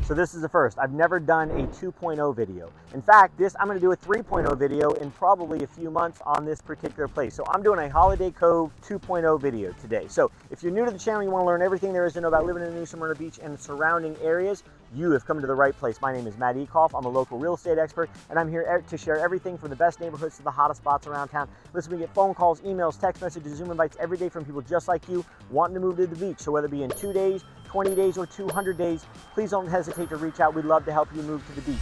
So this is the first. I've never done a 2.0 video. In fact, I'm gonna do a 3.0 video in probably a few months on this particular place. So I'm doing a Holiday Cove 2.0 video today. So if you're new to the channel, you wanna learn everything there is to know about living in the New Smyrna Beach and the surrounding areas, you have come to the right place. My name is Matt Ekoff. I'm a local real estate expert, and I'm here to share everything from the best neighborhoods to the hottest spots around town. Listen, we get phone calls, emails, text messages, Zoom invites every day from people just like you wanting to move to the beach. So whether it be in 2 days, 20 days, or 200 days, please don't hesitate to reach out. We'd love to help you move to the beach.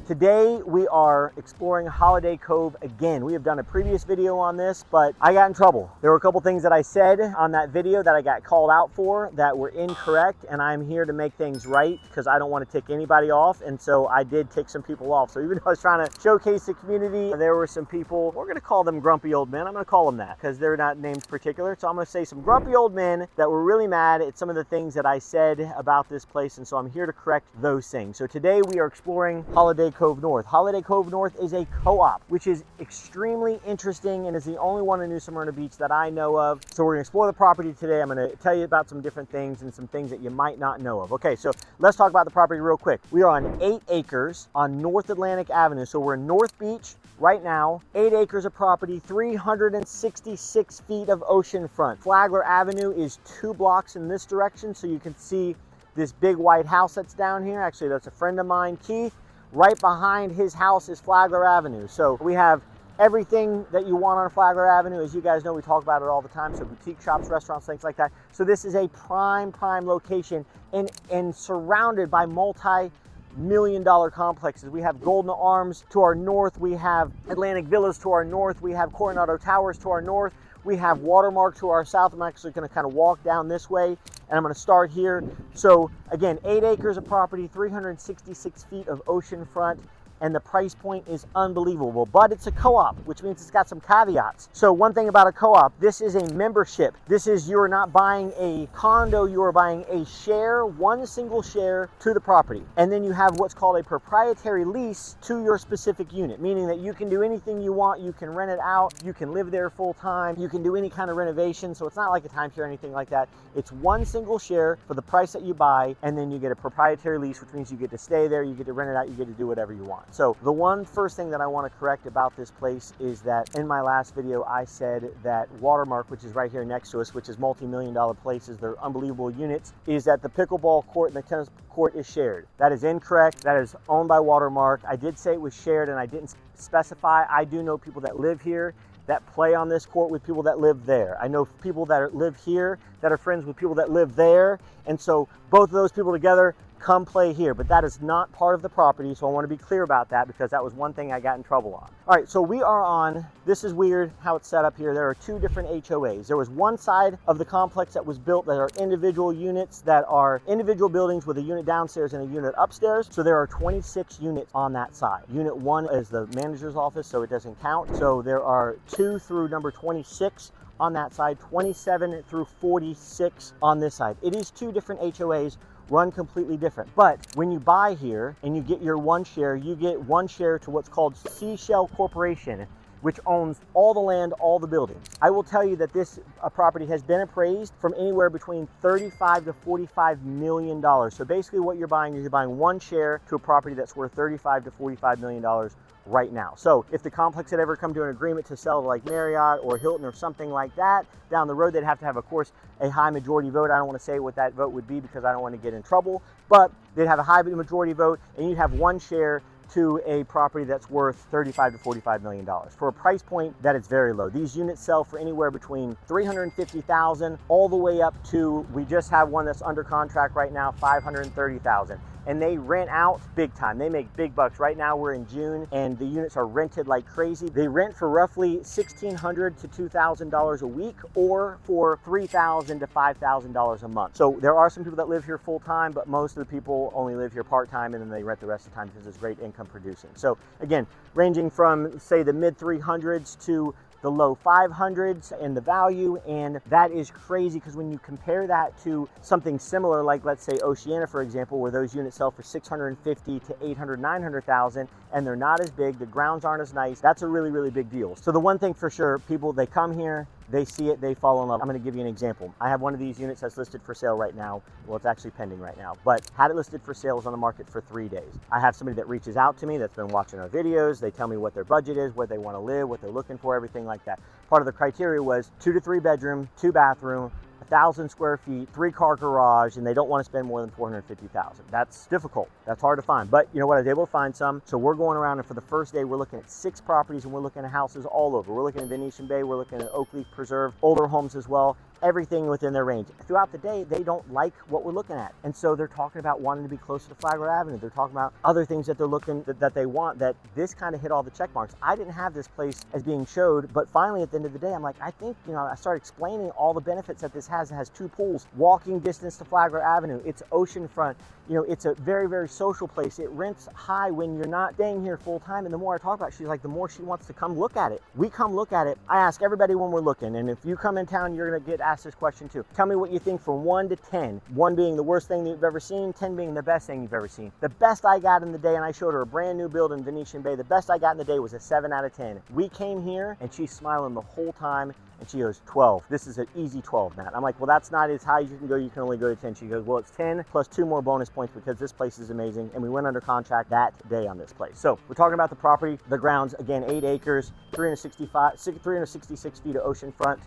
Today we are exploring Holiday Cove again. We have done a previous video on this, but I got in trouble. There were a couple things that I said on that video that I got called out for that were incorrect, and I'm here to make things right because I don't want to tick anybody off, and so I did tick some people off. So even though I was trying to showcase the community, there were some people, we're going to call them grumpy old men. I'm going to call them that because they're not names particular. So I'm going to say some grumpy old men that were really mad at some of the things that I said about this place, and so I'm here to correct those things. So today we are exploring Holiday Cove North. Holiday Cove North is a co-op, which is extremely interesting and is the only one in New Smyrna Beach that I know of. So we're going to explore the property today. I'm going to tell you about some different things and some things that you might not know of. Okay, so let's talk about the property real quick. We are on 8 acres on North Atlantic Avenue. So we're in North Beach right now, 8 acres of property, 366 feet of oceanfront. Flagler Avenue is 2 blocks in this direction, so you can see this big white house that's down here. Actually, that's a friend of mine, Keith. Right behind his house is Flagler Avenue. So we have everything that you want on Flagler Avenue. As you guys know, we talk about it all the time. So boutique shops, restaurants, things like that. So this is a prime location and surrounded by multi-million-dollar complexes. We have Golden Arms to our north. We have Atlantic Villas to our north. We have Coronado Towers to our north. We have Watermark to our south. I'm actually going to kind of walk down this way, and I'm going to start here. So again, 8 acres of property, 366 feet of oceanfront, and the price point is unbelievable. But it's a co-op, which means it's got some caveats. So one thing about a co-op, this is a membership. This is, you're not buying a condo, you are buying a share, one single share to the property. And then you have what's called a proprietary lease to your specific unit, meaning that you can do anything you want, you can rent it out, you can live there full time, you can do any kind of renovation. So it's not like a timeshare or anything like that. It's one single share for the price that you buy, and then you get a proprietary lease, which means you get to stay there, you get to rent it out, you get to do whatever you want. So the one first thing that I want to correct about this place is that in my last video, I said that Watermark, which is right here next to us, which is multi-million-dollar places, they're unbelievable units, is that the pickleball court and the tennis court is shared. That is incorrect. That is owned by Watermark. I did say it was shared and I didn't specify. I do know people that live here that play on this court with people that live there. I know people that live here that are friends with people that live there, and so both of those people together come play here, but that is not part of the property, so I want to be clear about that because that was one thing I got in trouble on. All right, so we are on, this is weird how it's set up here. There are 2 different HOAs. There was one side of the complex that was built that are individual units that are individual buildings with a unit downstairs and a unit upstairs. So there are 26 units on that side. Unit 1 is the manager's office, so it doesn't count. So there are 2 through number 26 on that side, 27 through 46 on this side. It is 2 different HOAs, run completely different. But when you buy here and you get your one share, you get one share to what's called Seashell Corporation, which owns all the land, all the buildings. I will tell you that this property has been appraised from anywhere between $35 to $45 million. So basically what you're buying is you're buying one share to a property that's worth $35 to $45 million right now. So if the complex had ever come to an agreement to sell to like Marriott or Hilton or something like that, down the road they'd have to have, of course, a high majority vote. I don't want to say what that vote would be because I don't want to get in trouble, but they'd have a high majority vote and you'd have one share to a property that's worth $35 to $45 million for a price point that is very low. These units sell for anywhere between $350,000 all the way up to, we just have one that's under contract right now, $530,000. And they rent out big time. They make big bucks. Right now we're in June and the units are rented like crazy. They rent for roughly $1,600 to $2,000 a week or for $3,000 to $5,000 a month. So there are some people that live here full time, but most of the people only live here part time and then they rent the rest of the time because it's great income producing. So again, ranging from say the mid 300s to the low 500s in the value, and that is crazy because when you compare that to something similar, like let's say Oceana, for example, where those units sell for 650 to 800, 900,000, and they're not as big, the grounds aren't as nice, that's a really, really big deal. So the one thing for sure, people, they come here, they see it, they fall in love. I'm going to give you an example. I have one of these units that's listed for sale right now. Well, it's actually pending right now, but had it listed for sale, is on the market for 3 days. I have somebody that reaches out to me that's been watching our videos. They tell me what their budget is, where they want to live, what they're looking for, everything like that. Part of the criteria was 2 to 3 bedroom, 2 bathroom, 1,000 square feet, 3-car garage, and they don't want to spend more than $450,000. That's difficult. That's hard to find. But you know what? I was able to find some. So we're going around, and for the first day, we're looking at 6 properties, and we're looking at houses all over. We're looking at Venetian Bay. We're looking at Oak Leaf Preserve, older homes as well. Everything within their range. Throughout the day, they don't like what we're looking at. And so they're talking about wanting to be closer to Flagler Avenue. They're talking about other things that they're looking, that they want, that this kind of hit all the check marks. I didn't have this place as being showed, but finally at the end of the day, I'm like, I think, you know, I started explaining all the benefits that this has. It has 2 pools, walking distance to Flagler Avenue. It's oceanfront. You know, it's a very, very social place. It rents high when you're not staying here full time. And the more I talk about it, she's like, the more she wants to come look at it. We come look at it. I ask everybody when we're looking. And if you come in town, you're going to get asked this question too. Tell me what you think from 1 to 10. 1 being the worst thing that you've ever seen, 10 being the best thing you've ever seen. The best I got in the day, and I showed her a brand new build in Venetian Bay, the best I got in the day was a 7 out of 10. We came here and she's smiling the whole time. And she goes, 12. This is an easy 12, Matt. I'm like, well, that's not as high as you can go. You can only go to 10. She goes, well, it's 10 plus 2 more bonus points because this place is amazing. And we went under contract that day on this place. So we're talking about the property, the grounds, again, 8 acres, 366 feet of oceanfront.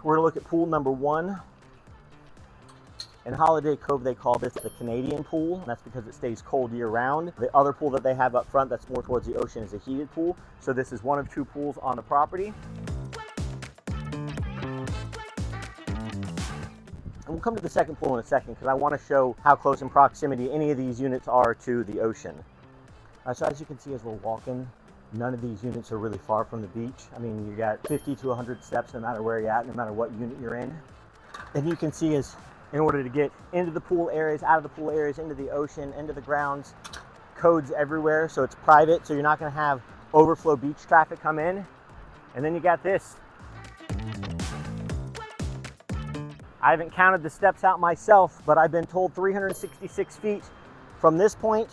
We're gonna look at pool number 1. In Holiday Cove, they call this the Canadian pool, and that's because it stays cold year round. The other pool that they have up front that's more towards the ocean is a heated pool. So this is one of 2 pools on the property. And we'll come to the second pool in a second because I want to show how close in proximity any of these units are to the ocean. So as you can see as we're walking, none of these units are really far from the beach. I mean, you got 50 to 100 steps no matter where you're at, no matter what unit you're in. And you can see is in order to get into the pool areas, out of the pool areas, into the ocean, into the grounds, codes everywhere. So it's private, so you're not going to have overflow beach traffic come in. And then you got this. I haven't counted the steps out myself, but I've been told 366 feet from this point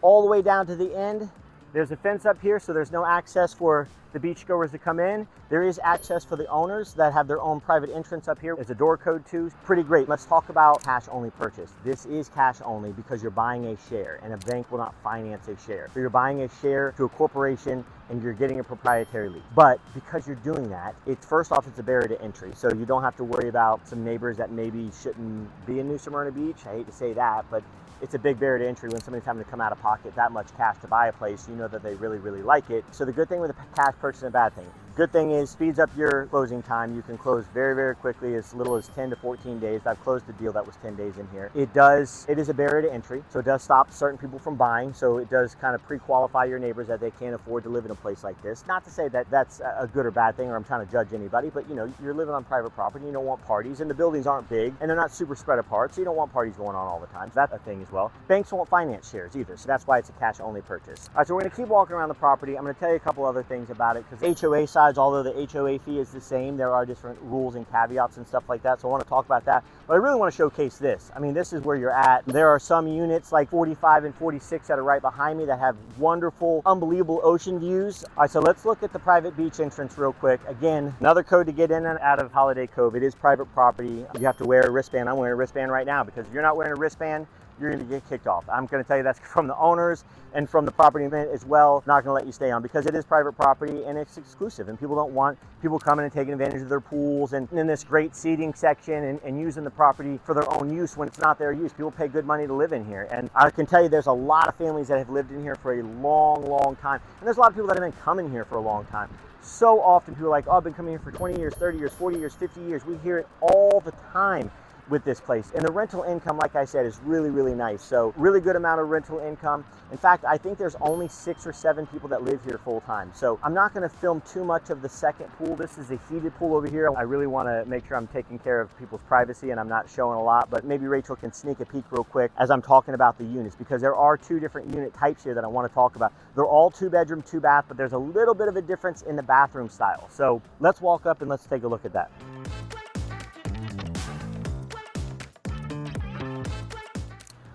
all the way down to the end. There's a fence up here, so there's no access for the beachgoers to come in. There is access for the owners that have their own private entrance up here. There's a door code too. Pretty great. Let's talk about cash only purchase. This is cash only because you're buying a share, and a bank will not finance a share. So you're buying a share to a corporation and you're getting a proprietary lease. But because you're doing that, it's first off, it's a barrier to entry. So you don't have to worry about some neighbors that maybe shouldn't be in New Smyrna Beach. I hate to say that, but it's a big barrier to entry when somebody's having to come out of pocket that much cash to buy a place. You know that they really, really like it. So the good thing with a cash purchase and a bad thing. Good thing is speeds up your closing time. You can close very, very quickly, as little as 10 to 14 days. I've closed a deal that was 10 days in here. It is a barrier to entry, so it does stop certain people from buying. So it does kind of pre-qualify your neighbors that they can't afford to live in a place like this. Not to say that that's a good or bad thing, or I'm trying to judge anybody, but you know, you're living on private property, you don't want parties, and the buildings aren't big, and they're not super spread apart, so you don't want parties going on all the time. So that's a thing as well. Banks won't finance shares either, so that's why it's a cash-only purchase. All right, so we're gonna keep walking around the property. I'm gonna tell you a couple other things about it, because HOA sides, although the HOA fee is the same, there are different rules and caveats and stuff like that, so I want to talk about that. But I really want to showcase this. I mean, this is where you're at. There are some units like 45 and 46 that are right behind me that have wonderful, unbelievable ocean views. All right, so let's look at the private beach entrance real quick. Again, another code to get in and out of Holiday Cove. It is private property. You have to wear a wristband. I'm wearing a wristband right now, because if you're not wearing a wristband, you're going to get kicked off. I'm going to tell you that's from the owners and from the property event as well. Not going to let you stay on, because it is private property and it's exclusive, and people don't want people coming and taking advantage of their pools and in this great seating section and using the property for their own use when it's not their use. People pay good money to live in here, and I can tell you there's a lot of families that have lived in here for a long, long time, and there's a lot of people that have been coming here for a long time. So often people are like, oh, I've been coming here for 20 years, 30 years, 40 years, 50 years. We hear it all the time. with this place. And the rental income, like I said, is really, really nice. So really good amount of rental income. In fact, I think there's only 6 or 7 people that live here full time. So I'm not going to film too much of the second pool. This is a heated pool over here. I really want to make sure I'm taking care of people's privacy and I'm not showing a lot, but maybe Rachel can sneak a peek real quick as I'm talking about the units, because there are 2 different unit types here that I want to talk about. They're all 2 bedroom, 2 bath, but there's a little bit of a difference in the bathroom style. So let's walk up and let's take a look at that.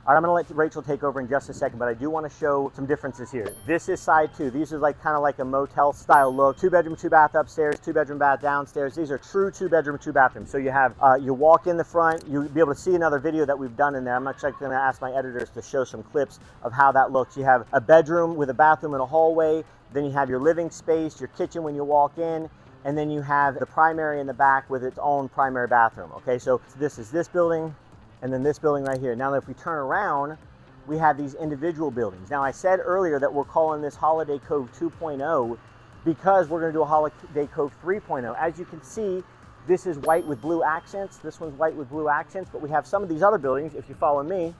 All right, I'm gonna let Rachel take over in just a second, but I do want to show some differences here. This is side 2. These are like kind of like a motel style look. 2 bedroom, 2 bath upstairs, 2 bedroom bath downstairs. These are true 2 bedroom, 2 bathrooms. So you have, you walk in the front, you'll be able to see another video that we've done in there. I'm actually gonna ask my editors to show some clips of how that looks. You have a bedroom with a bathroom and a hallway. Then you have your living space, your kitchen when you walk in, and then you have the primary in the back with its own primary bathroom. Okay, so this is this building, and then this building right here. Now if we turn around, we have these individual buildings. Now I said earlier that we're calling this Holiday Cove 2.0 because we're gonna do a Holiday Cove 3.0. As you can see, this is white with blue accents. This one's white with blue accents, but we have some of these other buildings, if you follow me,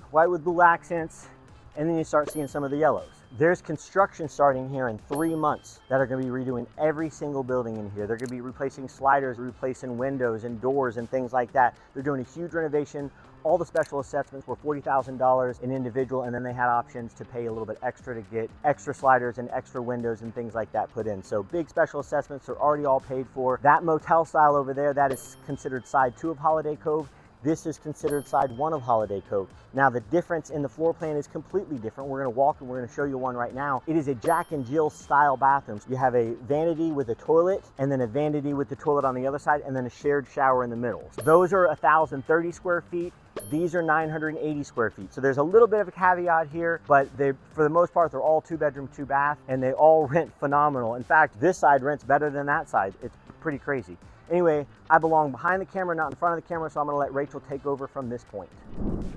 white with blue accents, and then you start seeing some of the yellows. There's construction starting here in 3 months that are gonna be redoing every single building in here. They're gonna be replacing sliders, replacing windows and doors and things like that. They're doing a huge renovation. All the special assessments were $40,000 an individual, and then they had options to pay a little bit extra to get extra sliders and extra windows and things like that put in. So big special assessments are already all paid for. That motel style over there, that is considered side 2 of Holiday Cove. This is considered side 1 of Holiday Cove. Now the difference in the floor plan is completely different. We're gonna walk and we're gonna show you one right now. It is a Jack and Jill style bathroom. You have a vanity with a toilet, and then a vanity with the toilet on the other side, and then a shared shower in the middle. Those are 1,030 square feet. These are 980 square feet. So there's a little bit of a caveat here, but for the most part, they're all 2 bedroom, 2 bath, and they all rent phenomenal. In fact, this side rents better than that side. It's pretty crazy. Anyway, I belong behind the camera, not in front of the camera, so I'm gonna let Rachel take over from this point.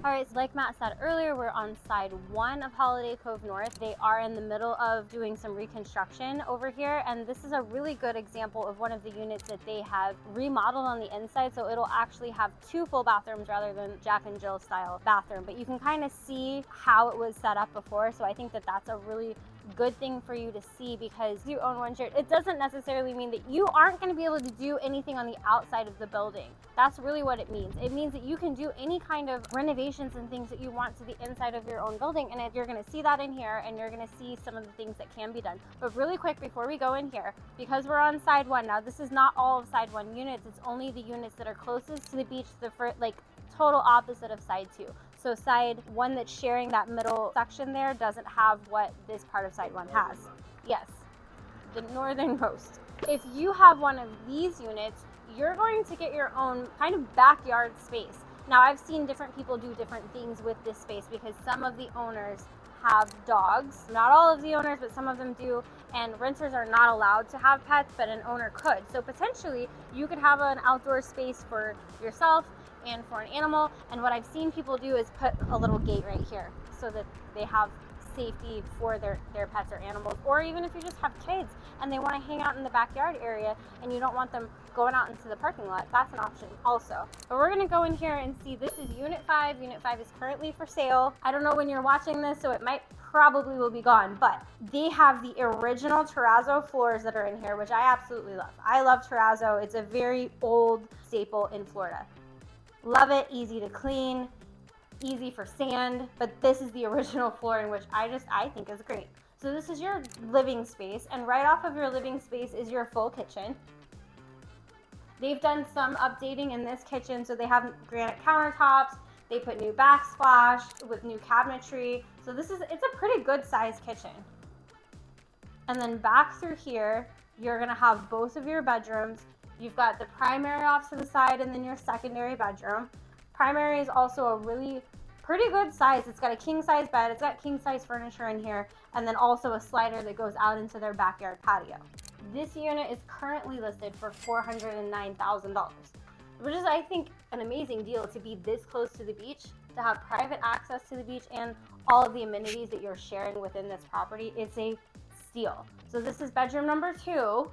All right, so like Matt said earlier, we're on side 1 of Holiday Cove North. They are in the middle of doing some reconstruction over here, and this is a really good example of one of the units that they have remodeled on the inside, so it'll actually have 2 full bathrooms rather than Jack and Jill style bathroom. But you can kind of see how it was set up before, so I think that that's a really good thing for you to see, because you own one share. It doesn't necessarily mean that you aren't going to be able to do anything on the outside of the building. That's really what it means. It means that you can do any kind of renovations and things that you want to the inside of your own building, and if you're going to see that in here, and you're going to see some of the things that can be done. But really quick, before we go in here, because we're on side 1 now, this is not all of side 1 units. It's only the units that are closest to the beach, the total opposite of side 2. So side 1 that's sharing that middle section there doesn't have what this part of side 1 has. Yes, the northernmost. If you have one of these units, you're going to get your own kind of backyard space. Now I've seen different people do different things with this space, because some of the owners have dogs. Not all of the owners, but some of them do, and renters are not allowed to have pets, but an owner could. So potentially you could have an outdoor space for yourself and for an animal. And what I've seen people do is put a little gate right here so that they have safety for their pets or animals. Or even if you just have kids and they want to hang out in the backyard area and you don't want them going out into the parking lot, that's an option also. But we're going to go in here and see. This is unit 5. Unit 5 is currently for sale. I don't know when you're watching this, so it probably will be gone, but they have the original terrazzo floors that are in here, which I absolutely love. I love terrazzo. It's a very old staple in Florida. Love it, easy to clean, easy for sand, but this is the original flooring, which I think is great. So this is your living space, and right off of your living space is your full kitchen. They've done some updating in this kitchen, so they have granite countertops, they put new backsplash with new cabinetry. So it's a pretty good sized kitchen. And then back through here, you're gonna have both of your bedrooms. You've got the primary off to the side and then your secondary bedroom. Primary is also a really pretty good size. It's got a king size bed, it's got king size furniture in here, and then also a slider that goes out into their backyard patio. This unit is currently listed for $409,000, which is, I think, an amazing deal to be this close to the beach, to have private access to the beach and all of the amenities that you're sharing within this property. It's a steal. So this is bedroom number 2.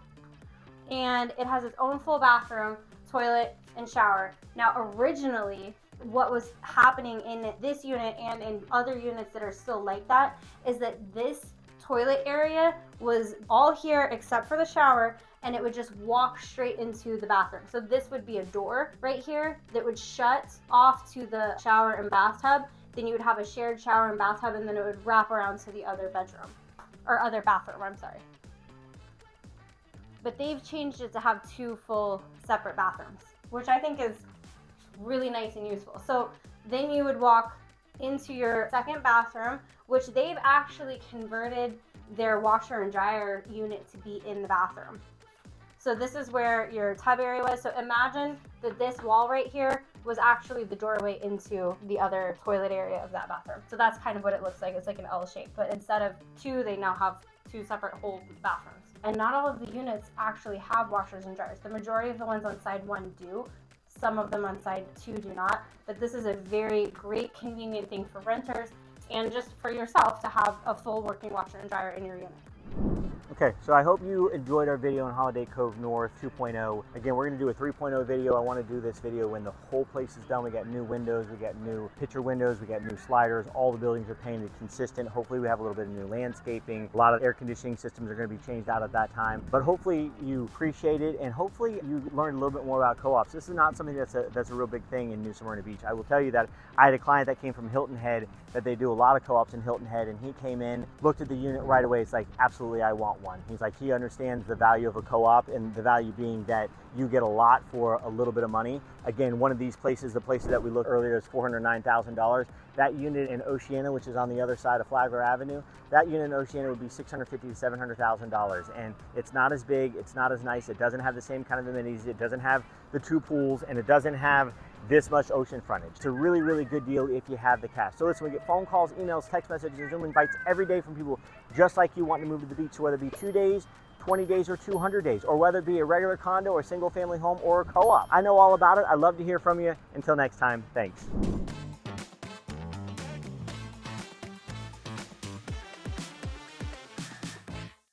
And it has its own full bathroom, toilet, and shower. Now, originally, what was happening in this unit and in other units that are still like that is that this toilet area was all here except for the shower, and it would just walk straight into the bathroom. So this would be a door right here that would shut off to the shower and bathtub. Then you would have a shared shower and bathtub, and then it would wrap around to the other bedroom, or other bathroom, I'm sorry. But they've changed it to have 2 full separate bathrooms, which I think is really nice and useful. So then you would walk into your second bathroom, which they've actually converted their washer and dryer unit to be in the bathroom. So this is where your tub area was. So imagine that this wall right here was actually the doorway into the other toilet area of that bathroom. So that's kind of what it looks like. It's like an L shape, but instead of 2, they now have 2 separate whole bathrooms. And not all of the units actually have washers and dryers. The majority of the ones on side 1 do. Some of them on side 2 do not. But this is a very great, convenient thing for renters and just for yourself to have a full working washer and dryer in your unit. Okay, so I hope you enjoyed our video on Holiday Cove North 2.0. Again, we're going to do a 3.0 video. I want to do this video when the whole place is done. We got new windows, we got new picture windows, we got new sliders. All the buildings are painted consistent. Hopefully we have a little bit of new landscaping. A lot of air conditioning systems are going to be changed out at that time. But hopefully you appreciate it, and hopefully you learned a little bit more about co-ops. This is not something that's a real big thing in New Smyrna Beach. I will tell you that I had a client that came from Hilton Head, that they do a lot of co-ops in Hilton Head, and he came in, looked at the unit right away. It's like, absolutely, I want one. He's like, he understands the value of a co-op, and the value being that you get a lot for a little bit of money. Again, one of these places, the places that we looked earlier, is $409,000. That unit in Oceana, which is on the other side of Flagler Avenue, that unit in Oceana would be $650,000 to $700,000. And it's not as big, it's not as nice, it doesn't have the same kind of amenities, it doesn't have the 2 pools, and it doesn't have this much ocean frontage. It's a really, really good deal if you have the cash. So listen, we get phone calls, emails, text messages, Zoom invites every day from people just like you wanting to move to the beach. So whether it be 2 days, 20 days, or 200 days, or whether it be a regular condo or single family home or a co-op. I know all about it. I'd love to hear from you. Until next time, thanks.